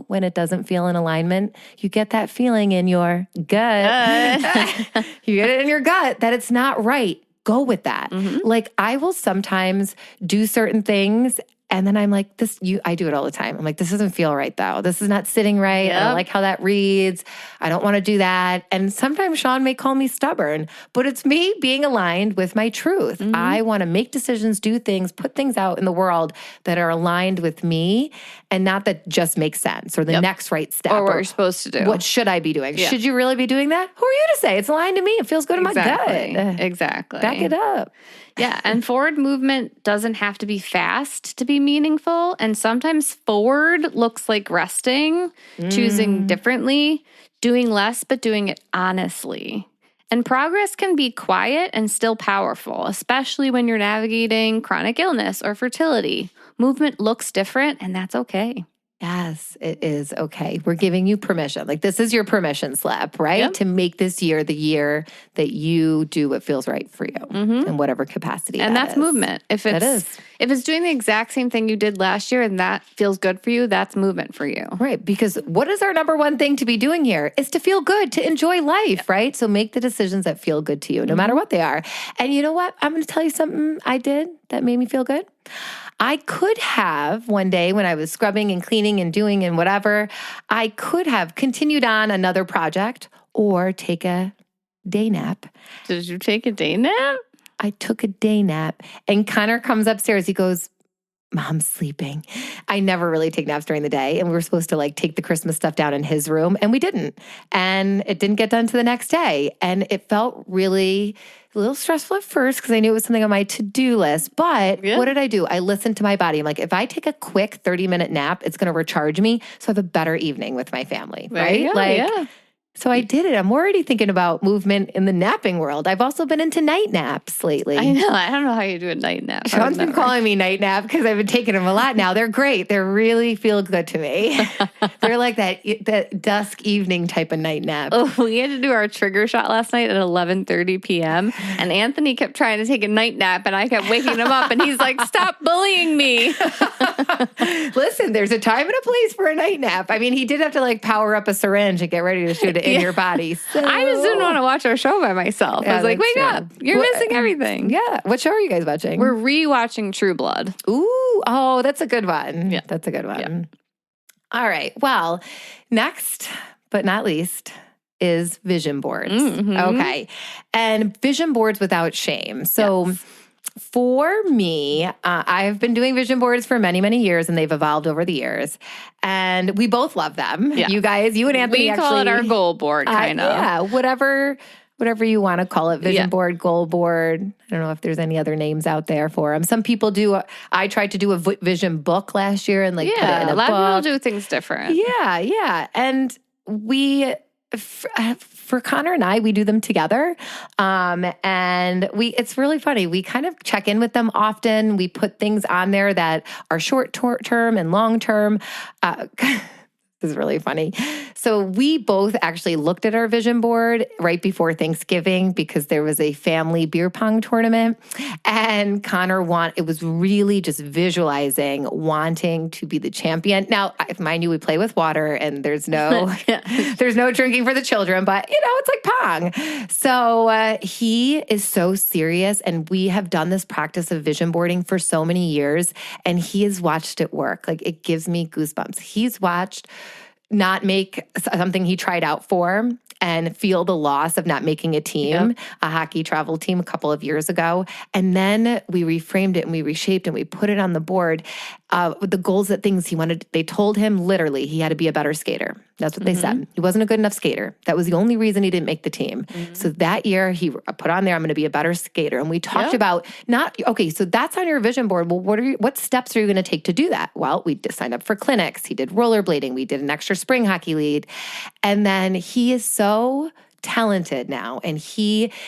Speaker 2: when it doesn't feel in alignment, you get that feeling in your gut. You get it in your gut that it's not right. Go with that. Like, I will sometimes do certain things, and then I'm like, I do it all the time. I'm like, this doesn't feel right though. This is not sitting right. I don't like how that reads. I don't want to do that. And sometimes Sean may call me stubborn, but it's me being aligned with my truth. I want to make decisions, do things, put things out in the world that are aligned with me and not that just makes sense or the next right step.
Speaker 1: Or what you're supposed to do.
Speaker 2: What should I be doing? Yeah. Should you really be doing that? Who are you to say? It's aligned to me. It feels good in my gut.
Speaker 1: Exactly.
Speaker 2: Back it up.
Speaker 1: Yeah, and forward movement doesn't have to be fast to be meaningful. And sometimes forward looks like resting, choosing differently, doing less, but doing it honestly. And progress can be quiet and still powerful, especially when you're navigating chronic illness or fertility. Movement looks different, and that's okay.
Speaker 2: Yes, it is okay. We're giving you permission. Like, this is your permission slip, right? Yep. To make this year the year that you do what feels right for you in whatever capacity.
Speaker 1: And that's movement. If it's doing the exact same thing you did last year and that feels good for you, that's movement for you.
Speaker 2: Right. Because what is our number one thing to be doing here? Is to feel good, to enjoy life, right? So make the decisions that feel good to you, no matter what they are. And you know what? I'm going to tell you something I did that made me feel good. I could have one day when I was scrubbing and cleaning and doing and whatever, I could have continued on another project or take a day nap.
Speaker 1: Did you take a day nap?
Speaker 2: I took a day nap, and Connor comes upstairs. He goes, Mom's sleeping. I never really take naps during the day, and we were supposed to take the Christmas stuff down in his room, and we didn't. And it didn't get done to the next day. And it felt really a little stressful at first because I knew it was something on my to-do list. But what did I do? I listened to my body. I'm like, if I take a quick 30-minute nap, it's going to recharge me so I have a better evening with my family, right? So I did it. I'm already thinking about movement in the napping world. I've also been into night naps lately.
Speaker 1: I know. I don't know how you do a night nap.
Speaker 2: Sean's been calling me night nap because I've been taking them a lot now. They're great. They really feel good to me. They're like that dusk evening type of night nap.
Speaker 1: Oh, we had to do our trigger shot last night at 11:30 p.m. And Anthony kept trying to take a night nap, and I kept waking him up, and he's like, "Stop bullying me."
Speaker 2: Listen, there's a time and a place for a night nap. I mean, he did have to like power up a syringe and get ready to shoot it in your body. So.
Speaker 1: I just didn't want to watch our show by myself. I was like, wake up. You're missing everything.
Speaker 2: Yeah. What show are you guys watching?
Speaker 1: We're rewatching True Blood.
Speaker 2: Ooh. Oh, that's a good one.
Speaker 1: Yeah.
Speaker 2: That's a good one.
Speaker 1: Yeah.
Speaker 2: All right. Well, next but not least is vision boards.
Speaker 1: Mm-hmm.
Speaker 2: Okay. And vision boards without shame. So for me, I've been doing vision boards for many, many years, and they've evolved over the years. And we both love them. Yeah. You guys, you and Anthony
Speaker 1: we call it our goal board, kind of.
Speaker 2: Yeah, whatever you want to call it, vision board, goal board. I don't know if there's any other names out there for them. Some people do. I tried to do a vision book last year and put it in a
Speaker 1: lot
Speaker 2: book.
Speaker 1: of people do things different.
Speaker 2: Yeah. And we... For Connor and I, we do them together. And it's really funny. We kind of check in with them often. We put things on there that are short term and long term. This is really funny. So we both actually looked at our vision board right before Thanksgiving because there was a family beer pong tournament. And Connor it was really just visualizing wanting to be the champion. Now, mind you, we play with water and there's no drinking for the children, but it's like pong. So he is so serious, and we have done this practice of vision boarding for so many years, and he has watched it work. Like, it gives me goosebumps. He's watched not make something he tried out for and feel the loss of not making a team, a hockey travel team a couple of years ago. And then we reframed it and we reshaped and we put it on the board with the goals, things he wanted. They told him literally he had to be a better skater. That's what they said. He wasn't a good enough skater. That was the only reason he didn't make the team. So that year he put on there, I'm going to be a better skater. And we talked about so that's on your vision board. Well, what steps are you going to take to do that? Well, we signed up for clinics. He did rollerblading. We did an extra spring hockey league. And then he is so talented now. And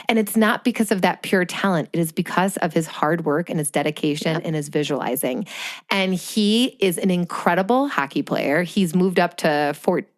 Speaker 2: it's not because of that pure talent. It is because of his hard work and his dedication and his visualizing. And he is an incredible hockey player. He's moved up to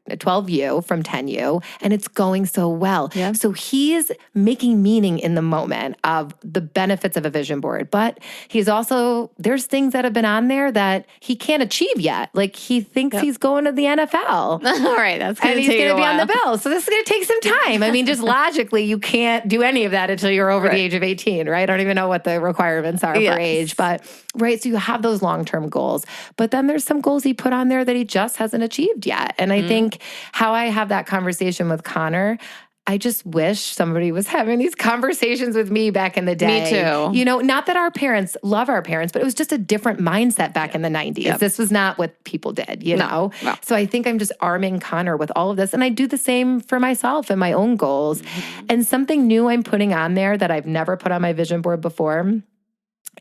Speaker 2: 12U from 10U, and it's going so well. Yeah. So he is making meaning in the moment of the benefits of a vision board. But there's things that have been on there that he can't achieve yet. Like, he thinks he's going to the NFL.
Speaker 1: All right, that's going to take
Speaker 2: and he's going to be
Speaker 1: on
Speaker 2: the Bills. So this is going to take some time. I mean, just logically, you can't do any of that until you're over the age of 18, right? I don't even know what the requirements are for age, but so you have those long-term goals. But then there's some goals he put on there that he just hasn't achieved yet. And I think how I have that conversation with Connor, I just wish somebody was having these conversations with me back in the day.
Speaker 1: Me too.
Speaker 2: Not that our parents love our parents, but it was just a different mindset back in the 90s. Yep. This was not what people did, know? No. So I think I'm just arming Connor with all of this. And I do the same for myself and my own goals. And something new I'm putting on there that I've never put on my vision board before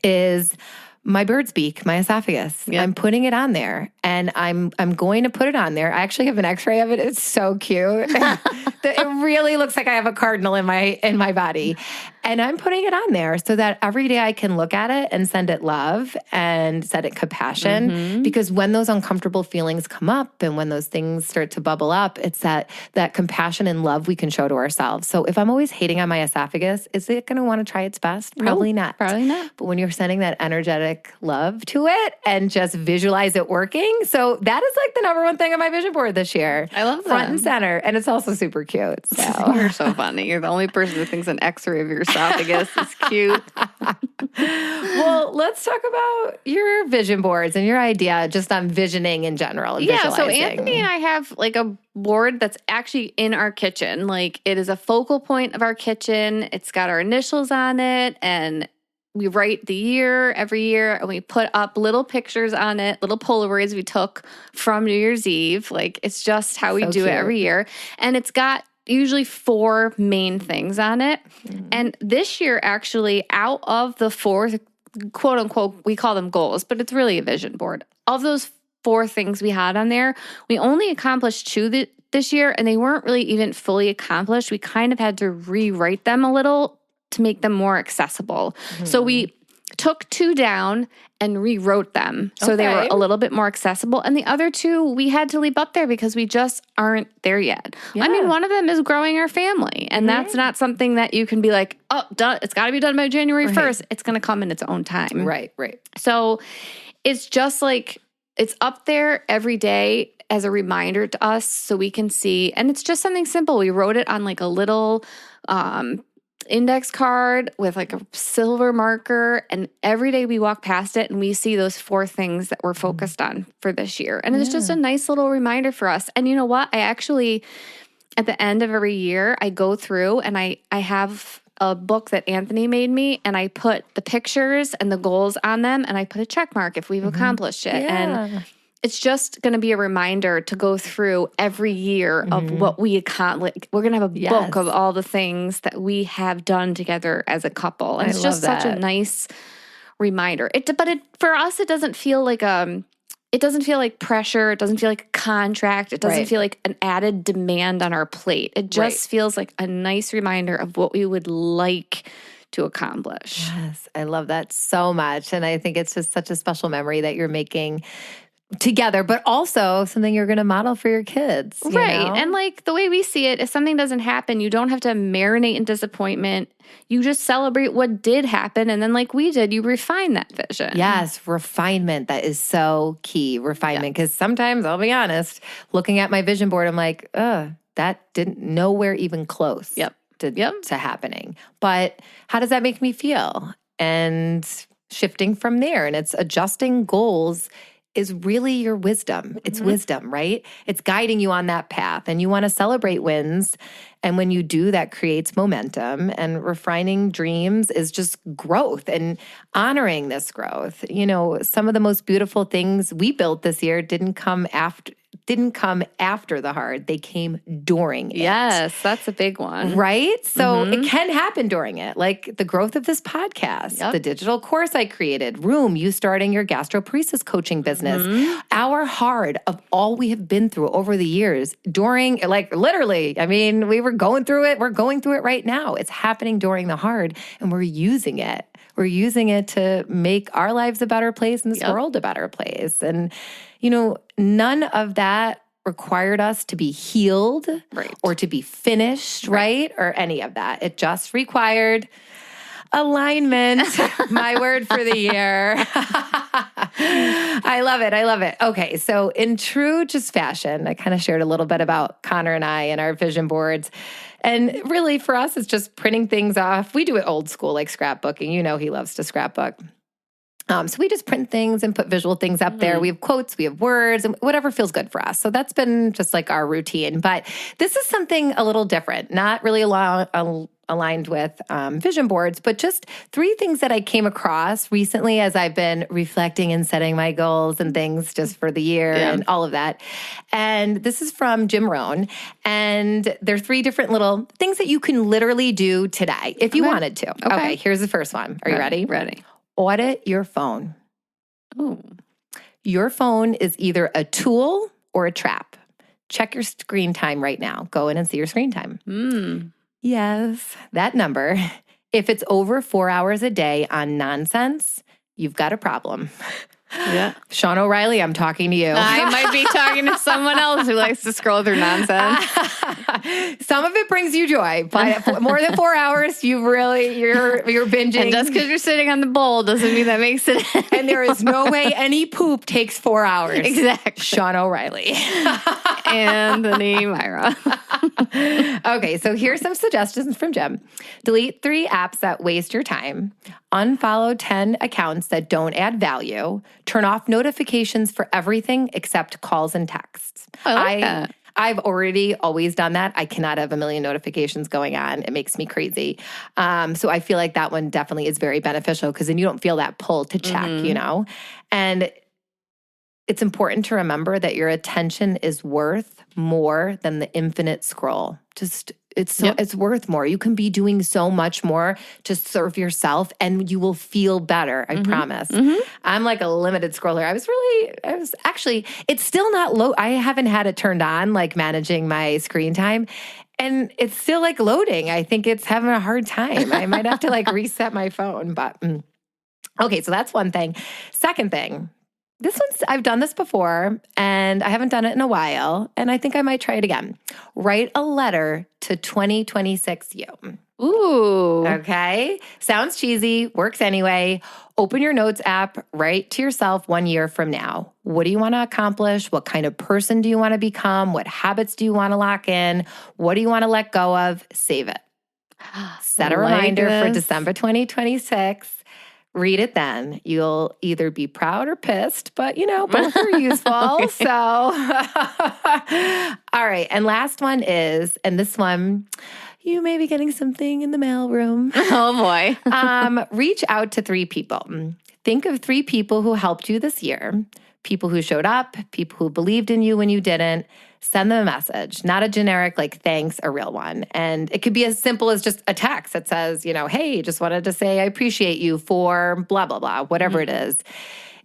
Speaker 2: is my bird's beak, my esophagus. Yep. I'm putting it on there, and I'm going to put it on there. I actually have an X-ray of it. It's so cute. It really looks like I have a cardinal in my body. And I'm putting it on there so that every day I can look at it and send it love and send it compassion. Because when those uncomfortable feelings come up and when those things start to bubble up, it's that compassion and love we can show to ourselves. So if I'm always hating on my esophagus, is it going to want to try its best? Probably not.
Speaker 1: Probably not.
Speaker 2: But when you're sending that energetic love to it and just visualize it working. So that is like the number one thing on my vision board this year.
Speaker 1: I love that.
Speaker 2: Front and center. And it's also super cute. So.
Speaker 1: You're so funny. You're the only person who thinks an X-ray of your esophagus is cute.
Speaker 2: Well, let's talk about your vision boards and your idea just on visioning in general. And
Speaker 1: so Anthony and I have like a board that's actually in our kitchen. Like, it is a focal point of our kitchen. It's got our initials on it, and we write the year every year, and we put up little pictures on it, little Polaroids we took from New Year's Eve. Like, it's just how we do it every year. And it's got usually 4 main things on it. And this year, actually, out of the 4, quote unquote, we call them goals, but it's really a vision board. Of those 4 things we had on there, we only accomplished this year, and they weren't really even fully accomplished. We kind of had to rewrite them a little to make them more accessible. So we took 2 down and rewrote them so they were a little bit more accessible. And the other 2, we had to leave up there because we just aren't there yet. Yeah. I mean, one of them is growing our family. And that's not something that you can be like, oh, done. It's got to be done by January 1st. It's going to come in its own time.
Speaker 2: Right.
Speaker 1: So it's just like, it's up there every day as a reminder to us so we can see. And it's just something simple. We wrote it on like a little index card with like a silver marker, and every day we walk past it and we see those 4 things that we're focused on for this year. And it's just a nice little reminder for us. And you know what? I actually, at the end of every year, I go through and I have a book that Anthony made me, and I put the pictures and the goals on them, and I put a check mark if we've accomplished it. And it's just going to be a reminder to go through every year of what we accomplished. We're going to have a book of all the things that we have done together as a couple. And it's just such a nice reminder. For us, it doesn't feel like pressure. It doesn't feel like a contract. It doesn't feel like an added demand on our plate. It just feels like a nice reminder of what we would like to accomplish.
Speaker 2: Yes, I love that so much. And I think it's just such a special memory that you're making together, but also something you're going to model for your kids.
Speaker 1: Right.
Speaker 2: Know?
Speaker 1: And like the way we see it, if something doesn't happen, you don't have to marinate in disappointment. You just celebrate what did happen. And then like we did, you refine that vision.
Speaker 2: Yes, refinement. That is so key. Refinement. Because sometimes, I'll be honest, looking at my vision board, I'm like, that didn't nowhere even close to happening. But how does that make me feel? And shifting from there. And it's adjusting goals is really your wisdom. It's wisdom, right? It's guiding you on that path, and you want to celebrate wins. And when you do, that creates momentum, and refining dreams is just growth and honoring this growth. You know, some of the most beautiful things we built this year didn't come after the hard. They came during it.
Speaker 1: Yes, that's a big one.
Speaker 2: Right? So it can happen during it, like the growth of this podcast, the digital course I created, Room, you starting your gastroparesis coaching business, our hard of all we have been through over the years during, like literally, I mean, we were going through it. We're going through it right now. It's happening during the hard, and we're using it. We're using it to make our lives a better place and this world a better place. And, you know, none of that required us to be healed or to be finished, right? Or any of that. It just required alignment, my word for the year. I love it. I love it. Okay. So in true just fashion, I kind of shared a little bit about Connor and I and our vision boards. And really for us, it's just printing things off. We do it old school, like scrapbooking. You know, he loves to scrapbook. So we just print things and put visual things up there. We have quotes, we have words, and whatever feels good for us. So that's been just like our routine. But this is something a little different, not really aligned with vision boards, but just 3 things that I came across recently as I've been reflecting and setting my goals and things just for the year and all of that. And this is from Jim Rohn. And there are 3 different little things that you can literally do today if you wanted to. Okay, here's the first one. Are you ready?
Speaker 1: Ready.
Speaker 2: Audit your phone.
Speaker 1: Oh.
Speaker 2: Your phone is either a tool or a trap. Check your screen time right now. Go in and see your screen time. Yes, that number. If it's over 4 hours a day on nonsense, you've got a problem.
Speaker 1: Yeah.
Speaker 2: Sean O'Reilly, I'm talking to you.
Speaker 1: I might be talking to someone else who likes to scroll through nonsense.
Speaker 2: Some of it brings you joy, but more than 4 hours, you're binging.
Speaker 1: And just because you're sitting on the bowl doesn't mean that makes it.
Speaker 2: And there is no way any poop takes 4 hours.
Speaker 1: Exactly.
Speaker 2: Sean O'Reilly.
Speaker 1: Anthony Myra.
Speaker 2: Okay, so here's some suggestions from Jim. Delete 3 apps that waste your time. Unfollow 10 accounts that don't add value. Turn off notifications for everything except calls and texts.
Speaker 1: I like that.
Speaker 2: I've already always done that. I cannot have a million notifications going on. It makes me crazy. So I feel like that one definitely is very beneficial because then you don't feel that pull to check, you know? And it's important to remember that your attention is worth more than the infinite scroll. It's worth more. You can be doing so much more to serve yourself and you will feel better. I promise. I'm like a limited scroller. It's still not low. I haven't had it turned on, like managing my screen time. And it's still like loading. I think it's having a hard time. I might have to like reset my phone, but okay. So that's one thing. Second thing, I've done this before and I haven't done it in a while. And I think I might try it again. Write a letter to 2026 you.
Speaker 1: Ooh.
Speaker 2: Okay. Sounds cheesy, works anyway. Open your notes app, write to yourself 1 year from now. What do you want to accomplish? What kind of person do you want to become? What habits do you want to lock in? What do you want to let go of? Save it. Set a reminder for December 2026. Read it then. You'll either be proud or pissed, but both are useful. Okay. So, all right. And last one is, and this one, you may be getting something in the mail room.
Speaker 1: Oh boy.
Speaker 2: Reach out to 3 people. Think of 3 people who helped you this year. People who showed up, people who believed in you when you didn't. Send them a message, not a generic like thanks, a real one. And it could be as simple as just a text that says, hey, just wanted to say I appreciate you for blah, blah, blah, whatever it is.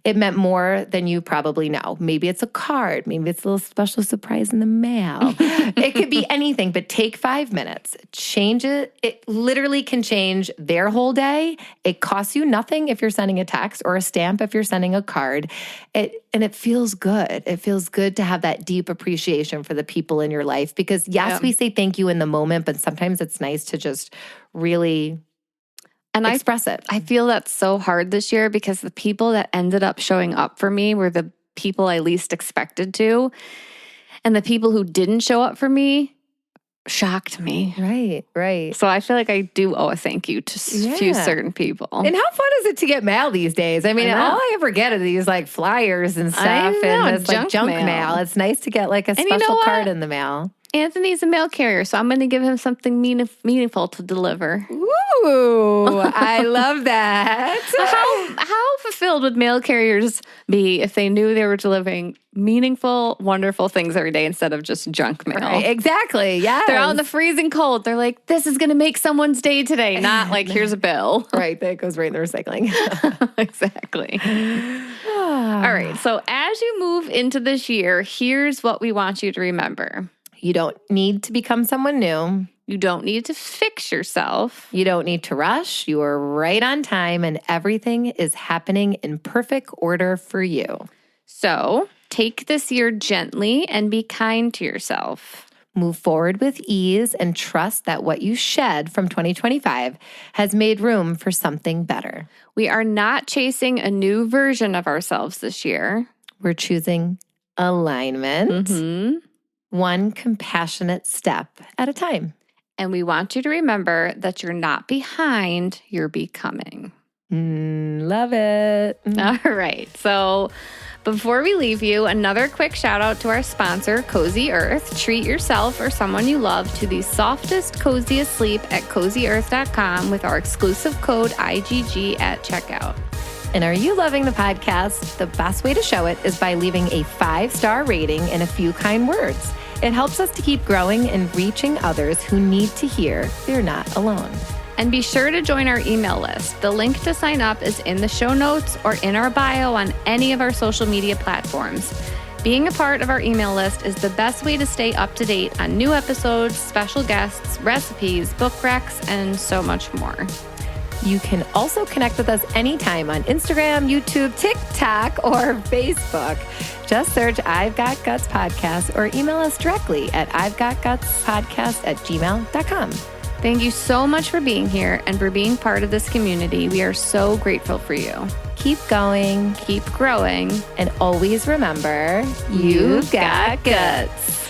Speaker 2: It meant more than you probably know. Maybe it's a card. Maybe it's a little special surprise in the mail. It could be anything, but take 5 minutes. Change it. It literally can change their whole day. It costs you nothing if you're sending a text or a stamp if you're sending a card. And it feels good. It feels good to have that deep appreciation for the people in your life because, yes, we say thank you in the moment, but sometimes it's nice to just really express it.
Speaker 1: I feel that's so hard this year because the people that ended up showing up for me were the people I least expected to. And the people who didn't show up for me shocked me.
Speaker 2: Right.
Speaker 1: So I feel like I do owe a thank you to a few certain people.
Speaker 2: And how fun is it to get mail these days? I mean, all I ever get are these like flyers and stuff and this like junk mail. It's nice to get like a special card in the mail.
Speaker 1: Anthony's a mail carrier, so I'm going to give him something meaningful to deliver.
Speaker 2: Ooh, I love that.
Speaker 1: How fulfilled would mail carriers be if they knew they were delivering meaningful, wonderful things every day instead of just junk mail?
Speaker 2: Right, exactly, yeah.
Speaker 1: They're out in the freezing cold. They're like, this is going to make someone's day today, not like, here's a bill.
Speaker 2: Right, that goes right in the recycling.
Speaker 1: Exactly. All right, so as you move into this year, here's what we want you to remember.
Speaker 2: You don't need to become someone new.
Speaker 1: You don't need to fix yourself.
Speaker 2: You don't need to rush. You are right on time and everything is happening in perfect order for you.
Speaker 1: So take this year gently and be kind to yourself.
Speaker 2: Move forward with ease and trust that what you shed from 2025 has made room for something better.
Speaker 1: We are not chasing a new version of ourselves this year.
Speaker 2: We're choosing alignment. One compassionate step at a time.
Speaker 1: And we want you to remember that you're not behind, you're becoming.
Speaker 2: Love it.
Speaker 1: All right. So before we leave you, another quick shout out to our sponsor, Cozy Earth. Treat yourself or someone you love to the softest, coziest sleep at CozyEarth.com with our exclusive code IGG at checkout.
Speaker 2: And are you loving the podcast? The best way to show it is by leaving a 5-star rating and a few kind words. It helps us to keep growing and reaching others who need to hear they're not alone.
Speaker 1: And be sure to join our email list. The link to sign up is in the show notes or in our bio on any of our social media platforms. Being a part of our email list is the best way to stay up to date on new episodes, special guests, recipes, book recs, and so much more.
Speaker 2: You can also connect with us anytime on Instagram, YouTube, TikTok, or Facebook. Just search I've Got Guts Podcast or email us directly at ivegotgutspodcast@gmail.com.
Speaker 1: Thank you so much for being here and for being part of this community. We are so grateful for you.
Speaker 2: Keep going,
Speaker 1: keep growing,
Speaker 2: and always remember, you've got guts.